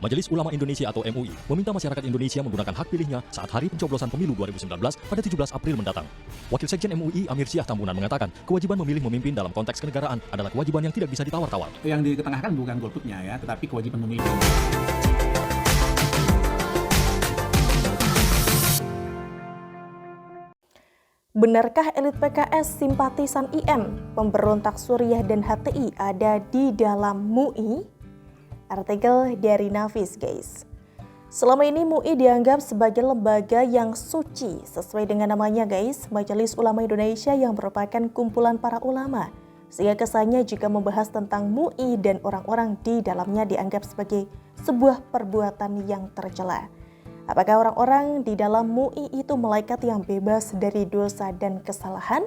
Majelis Ulama Indonesia atau MUI meminta masyarakat Indonesia menggunakan hak pilihnya saat hari pencoblosan pemilu 2019 pada 17 April mendatang. Wakil Sekjen MUI Amir Syah Tambunan mengatakan, kewajiban memilih memimpin dalam konteks kenegaraan adalah kewajiban yang tidak bisa ditawar-tawar. Yang diketengahkan bukan golputnya ya, tetapi kewajiban memilih. Benarkah elit PKS simpatisan IM, pemberontak Suriah dan HTI ada di dalam MUI? Artikel dari Nafis, guys. Selama ini MUI dianggap sebagai lembaga yang suci, sesuai dengan namanya, guys, Majelis Ulama Indonesia, yang merupakan kumpulan para ulama. Sehingga kesannya jika membahas tentang MUI dan orang-orang di dalamnya dianggap sebagai sebuah perbuatan yang tercela. Apakah orang-orang di dalam MUI itu malaikat yang bebas dari dosa dan kesalahan?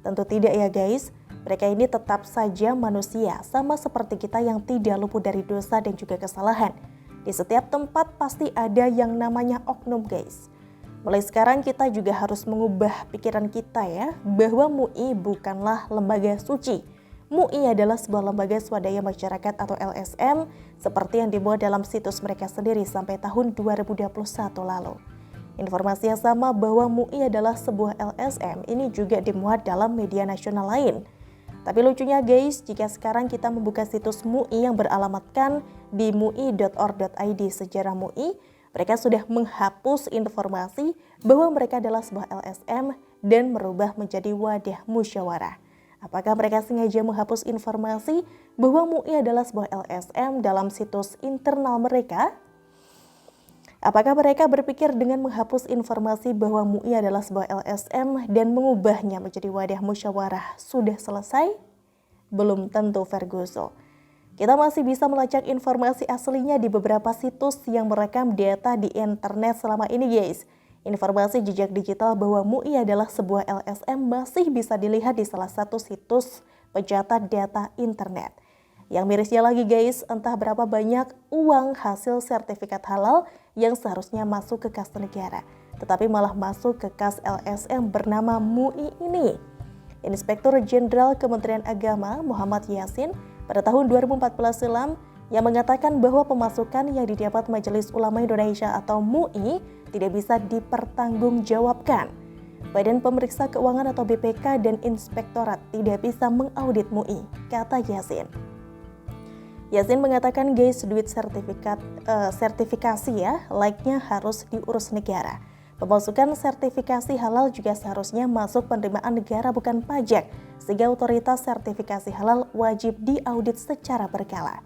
Tentu tidak ya, guys. Mereka ini tetap saja manusia, sama seperti kita yang tidak luput dari dosa dan juga kesalahan. Di setiap tempat pasti ada yang namanya oknum, guys. Mulai sekarang kita juga harus mengubah pikiran kita ya, bahwa MUI bukanlah lembaga suci. MUI adalah sebuah lembaga swadaya masyarakat atau LSM seperti yang dimuat dalam situs mereka sendiri sampai tahun 2021 lalu. Informasi yang sama bahwa MUI adalah sebuah LSM ini juga dimuat dalam media nasional lain. Tapi lucunya, guys, jika sekarang kita membuka situs MUI yang beralamatkan di mui.or.id sejarah MUI, mereka sudah menghapus informasi bahwa mereka adalah sebuah LSM dan merubah menjadi wadah musyawarah. Apakah mereka sengaja menghapus informasi bahwa MUI adalah sebuah LSM dalam situs internal mereka? Apakah mereka berpikir dengan menghapus informasi bahwa MUI adalah sebuah LSM dan mengubahnya menjadi wadah musyawarah sudah selesai? Belum tentu, Ferguso. Kita masih bisa melacak informasi aslinya di beberapa situs yang merekam data di internet selama ini, guys. Informasi jejak digital bahwa MUI adalah sebuah LSM masih bisa dilihat di salah satu situs pencatat data internet. Yang mirisnya lagi, guys, entah berapa banyak uang hasil sertifikat halal yang seharusnya masuk ke kas negara, tetapi malah masuk ke kas LSM bernama MUI ini. Inspektur Jenderal Kementerian Agama Muhammad Yasin pada tahun 2014 silam yang mengatakan bahwa pemasukan yang didapat Majelis Ulama Indonesia atau MUI tidak bisa dipertanggungjawabkan. Badan Pemeriksa Keuangan atau BPK dan Inspektorat tidak bisa mengaudit MUI, kata Yasin. Yasin mengatakan, guys, duit sertifikasi ya, like-nya harus diurus negara. Pemasukan sertifikasi halal juga seharusnya masuk penerimaan negara bukan pajak, sehingga otoritas sertifikasi halal wajib diaudit secara berkala.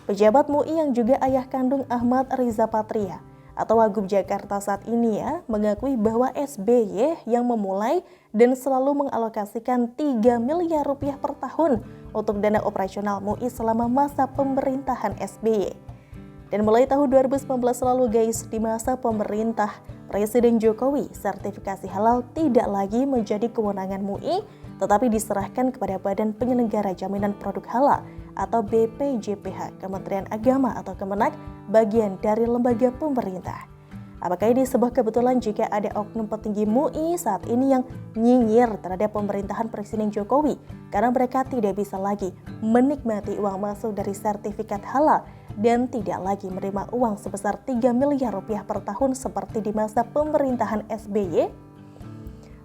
Pejabat MUI yang juga ayah kandung Ahmad Riza Patria atau Wagub Jakarta saat ini ya, mengakui bahwa SBY yang memulai dan selalu mengalokasikan 3 miliar rupiah per tahun untuk dana operasional MUI selama masa pemerintahan SBY. Dan mulai tahun 2019 lalu, guys, di masa pemerintah Presiden Jokowi, sertifikasi halal tidak lagi menjadi kewenangan MUI, tetapi diserahkan kepada Badan Penyelenggara Jaminan Produk Halal atau BPJPH, Kementerian Agama atau Kemenak, bagian dari lembaga pemerintah. Apakah ini sebuah kebetulan jika ada oknum petinggi MUI saat ini yang nyinyir terhadap pemerintahan Presiden Jokowi karena mereka tidak bisa lagi menikmati uang masuk dari sertifikat halal dan tidak lagi menerima uang sebesar 3 miliar rupiah per tahun seperti di masa pemerintahan SBY?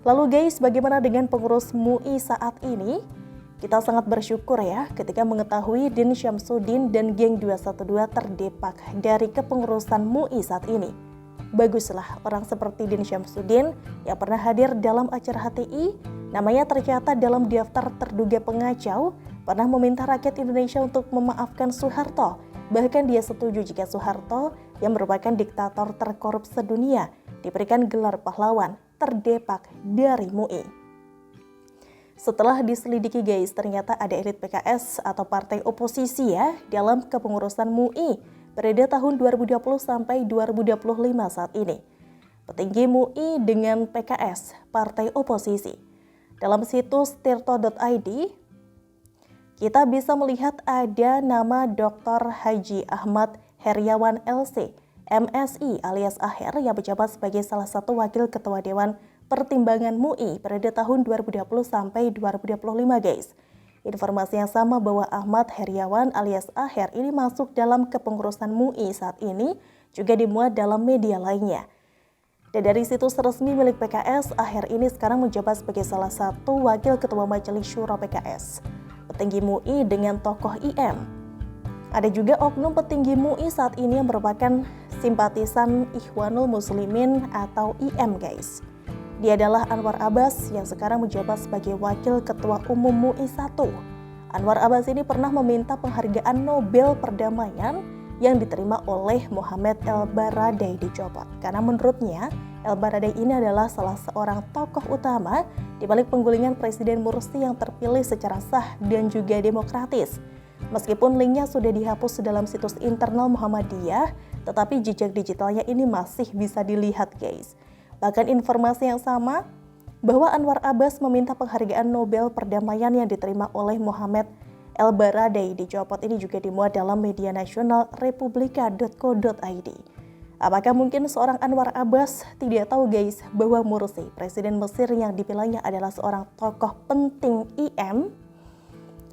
Lalu, guys, bagaimana dengan pengurus MUI saat ini? Kita sangat bersyukur ya ketika mengetahui Din Syamsuddin dan geng 212 terdepak dari kepengurusan MUI saat ini. Baguslah orang seperti Din Syamsuddin yang pernah hadir dalam acara HTI, namanya tercatat dalam daftar terduga pengacau, pernah meminta rakyat Indonesia untuk memaafkan Soeharto. Bahkan dia setuju jika Soeharto yang merupakan diktator terkorup sedunia diberikan gelar pahlawan, terdepak dari MUI. Setelah diselidiki, guys, ternyata ada elit PKS atau partai oposisi ya dalam kepengurusan MUI periode tahun 2020 sampai 2025 saat ini. Petinggi MUI dengan PKS, partai oposisi. Dalam situs tirto.id, kita bisa melihat ada nama Dr. Haji Ahmad Heriawan LC, MSI alias Aher, yang menjabat sebagai salah satu wakil ketua Dewan Pertimbangan MUI periode tahun 2020 sampai 2025, guys. Informasi yang sama bahwa Ahmad Heriawan alias Aher ini masuk dalam kepengurusan MUI saat ini juga dimuat dalam media lainnya. Dan dari situs resmi milik PKS, Aher ini sekarang menjabat sebagai salah satu wakil ketua Majelis Syuro PKS, petinggi MUI dengan tokoh IM. Ada juga oknum petinggi MUI saat ini yang merupakan simpatisan Ikhwanul Muslimin atau IM guys. Dia adalah Anwar Abbas yang sekarang menjabat sebagai Wakil Ketua Umum MUI 1. Anwar Abbas ini pernah meminta penghargaan Nobel Perdamaian yang diterima oleh Mohamed El-Baradei dicopot. Karena menurutnya, El-Baradei ini adalah salah seorang tokoh utama di balik penggulingan Presiden Mursi yang terpilih secara sah dan juga demokratis. Meskipun linknya sudah dihapus dalam situs internal Muhammadiyah, tetapi jejak digitalnya ini masih bisa dilihat guys. Bahkan informasi yang sama bahwa Anwar Abbas meminta penghargaan Nobel Perdamaian yang diterima oleh Mohamed El-Baradei dicopot ini juga dimuat dalam media nasional republika.co.id. Apakah mungkin seorang Anwar Abbas tidak tahu guys bahwa Mursi, presiden Mesir yang dipilihnya adalah seorang tokoh penting IM?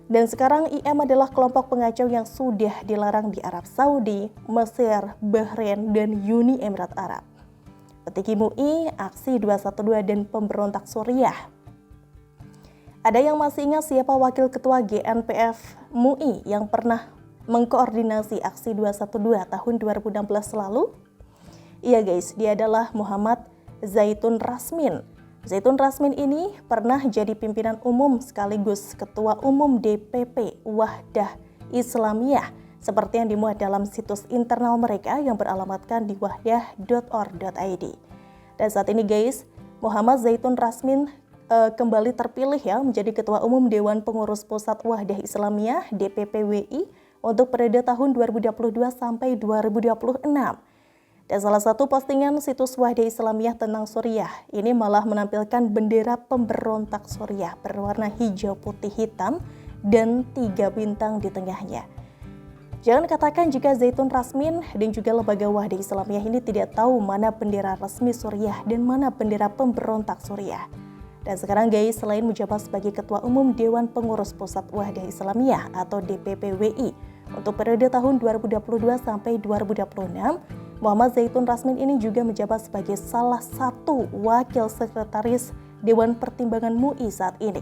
Dan sekarang IM adalah kelompok pengacau yang sudah dilarang di Arab Saudi, Mesir, Bahrain, dan Uni Emirat Arab. Petinggi MUI, Aksi 212 dan pemberontak Suriah. Ada yang masih ingat siapa wakil ketua GNPF MUI yang pernah mengkoordinasi Aksi 212 tahun 2016 lalu? Iya guys, dia adalah Muhammad Zaitun Rasmin. Zaitun Rasmin ini pernah jadi pimpinan umum sekaligus ketua umum DPP Wahdah Islamiyah, seperti yang dimuat dalam situs internal mereka yang beralamatkan di wahdah.org.id. Dan saat ini guys, Muhammad Zaitun Rasmin kembali terpilih ya menjadi Ketua Umum Dewan Pengurus Pusat Wahdah Islamiyah DPPWI untuk periode tahun 2022 sampai 2026. Dan salah satu postingan situs Wahdah Islamiyah tentang Suriah ini malah menampilkan bendera pemberontak Suriah berwarna hijau putih hitam dan 3 bintang di tengahnya. Jangan katakan jika Zaitun Rasmin dan juga lembaga Wahdah Islamiyah ini tidak tahu mana bendera resmi Suriah dan mana bendera pemberontak Suriah. Dan sekarang guys, selain menjabat sebagai Ketua Umum Dewan Pengurus Pusat Wahdah Islamiyah atau DPPWI untuk periode tahun 2022 sampai 2026, Muhammad Zaitun Rasmin ini juga menjabat sebagai salah satu wakil sekretaris Dewan Pertimbangan MUI saat ini.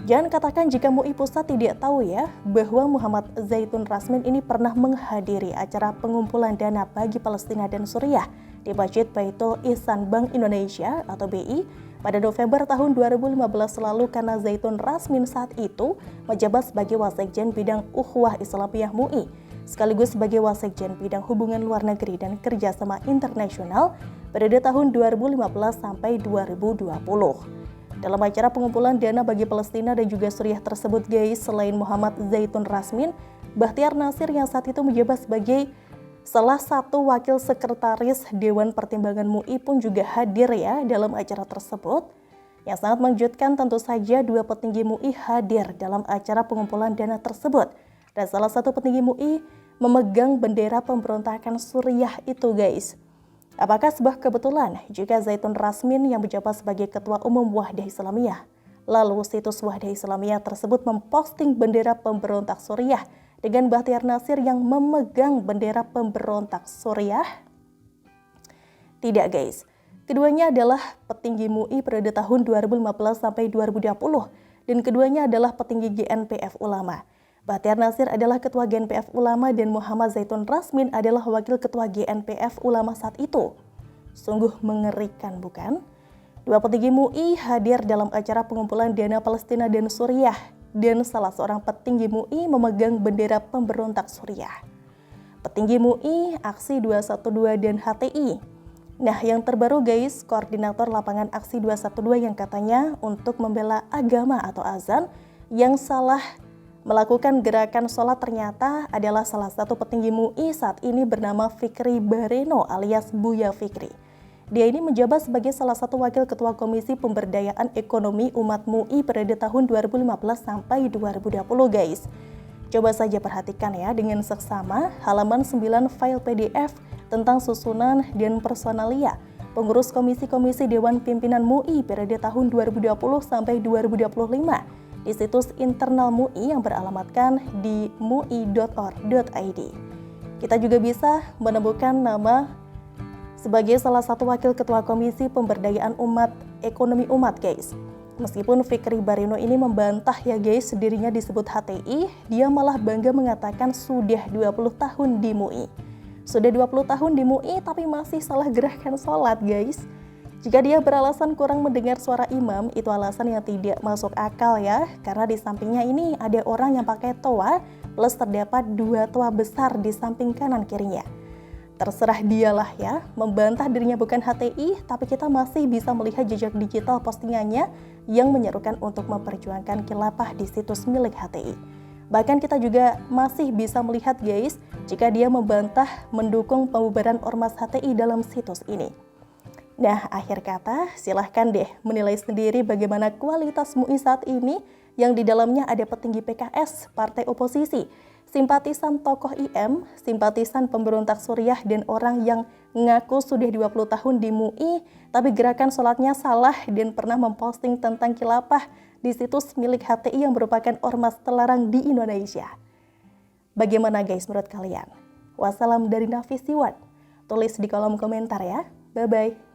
Jangan katakan jika MUI Pusat tidak tahu ya, bahwa Muhammad Zaitun Rasmin ini pernah menghadiri acara pengumpulan dana bagi Palestina dan Suriah di Masjid Baitul Ihsan Bank Indonesia atau BI pada November tahun 2015 lalu karena Zaitun Rasmin saat itu menjabat sebagai Wasekjen Bidang Ukhuwah Islamiyah MUI, sekaligus sebagai Wasekjen Bidang Hubungan Luar Negeri dan Kerjasama Internasional periode tahun 2015 sampai 2020. Dalam acara pengumpulan dana bagi Palestina dan juga Suriah tersebut guys, selain Muhammad Zaitun Rasmin, Bahtiar Nasir yang saat itu menjabat sebagai salah satu wakil sekretaris Dewan Pertimbangan MUI pun juga hadir ya dalam acara tersebut. Yang sangat mengejutkan tentu saja dua petinggi MUI hadir dalam acara pengumpulan dana tersebut. Dan salah satu petinggi MUI memegang bendera pemberontakan Suriah itu guys. Apakah sebuah kebetulan jika Zaitun Rasmin yang menjabat sebagai Ketua Umum Wahdah Islamiyah, lalu situs Wahdah Islamiyah tersebut memposting bendera pemberontak Suriah dengan Bahtiar Nasir yang memegang bendera pemberontak Suriah? Tidak guys, keduanya adalah petinggi MUI periode tahun 2015 sampai 2020 dan keduanya adalah petinggi GNPF Ulama. Bahtiar Nasir adalah Ketua GNPF Ulama dan Muhammad Zaitun Rasmin adalah Wakil Ketua GNPF Ulama saat itu. Sungguh mengerikan bukan? Dua petinggi MUI hadir dalam acara pengumpulan dana Palestina dan Suriah dan salah seorang petinggi MUI memegang bendera pemberontak Suriah. Petinggi MUI, Aksi 212 dan HTI. Nah, yang terbaru guys, koordinator lapangan Aksi 212 yang katanya untuk membela agama atau azan yang salah melakukan gerakan sholat ternyata adalah salah satu petinggi MUI saat ini bernama Fikri Bareno alias Buya Fikri. Dia ini menjabat sebagai salah satu wakil ketua Komisi Pemberdayaan Ekonomi Umat MUI periode tahun 2015 sampai 2020 guys. Coba saja perhatikan ya dengan seksama halaman 9 file PDF tentang susunan dan personalia pengurus komisi-komisi Dewan Pimpinan MUI periode tahun 2020 sampai 2025. di situs internal MUI yang beralamatkan di mui.or.id. Kita juga bisa menemukan nama sebagai salah satu wakil ketua Komisi Pemberdayaan Ekonomi Umat, guys. Meskipun Fikri Barino ini membantah ya guys, dirinya disebut HTI, dia malah bangga mengatakan sudah 20 tahun di MUI. Sudah 20 tahun di MUI tapi masih salah gerakan sholat, guys. Jika dia beralasan kurang mendengar suara imam, itu alasan yang tidak masuk akal ya. Karena di sampingnya ini ada orang yang pakai toa, plus terdapat 2 toa besar di samping kanan kirinya. Terserah dialah ya, membantah dirinya bukan HTI, tapi kita masih bisa melihat jejak digital postingannya yang menyerukan untuk memperjuangkan khilafah di situs milik HTI. Bahkan kita juga masih bisa melihat guys, jika dia membantah mendukung pembubaran Ormas HTI dalam situs ini. Nah, akhir kata, silahkan deh menilai sendiri bagaimana kualitas MUI saat ini yang di dalamnya ada petinggi PKS, partai oposisi, simpatisan tokoh IM, simpatisan pemberontak Suriah, dan orang yang ngaku sudah 20 tahun di MUI, tapi gerakan sholatnya salah dan pernah memposting tentang khilafah di situs milik HTI yang merupakan ormas terlarang di Indonesia. Bagaimana guys menurut kalian? Wassalam dari Nafis Siwan. Tulis di kolom komentar ya. Bye-bye.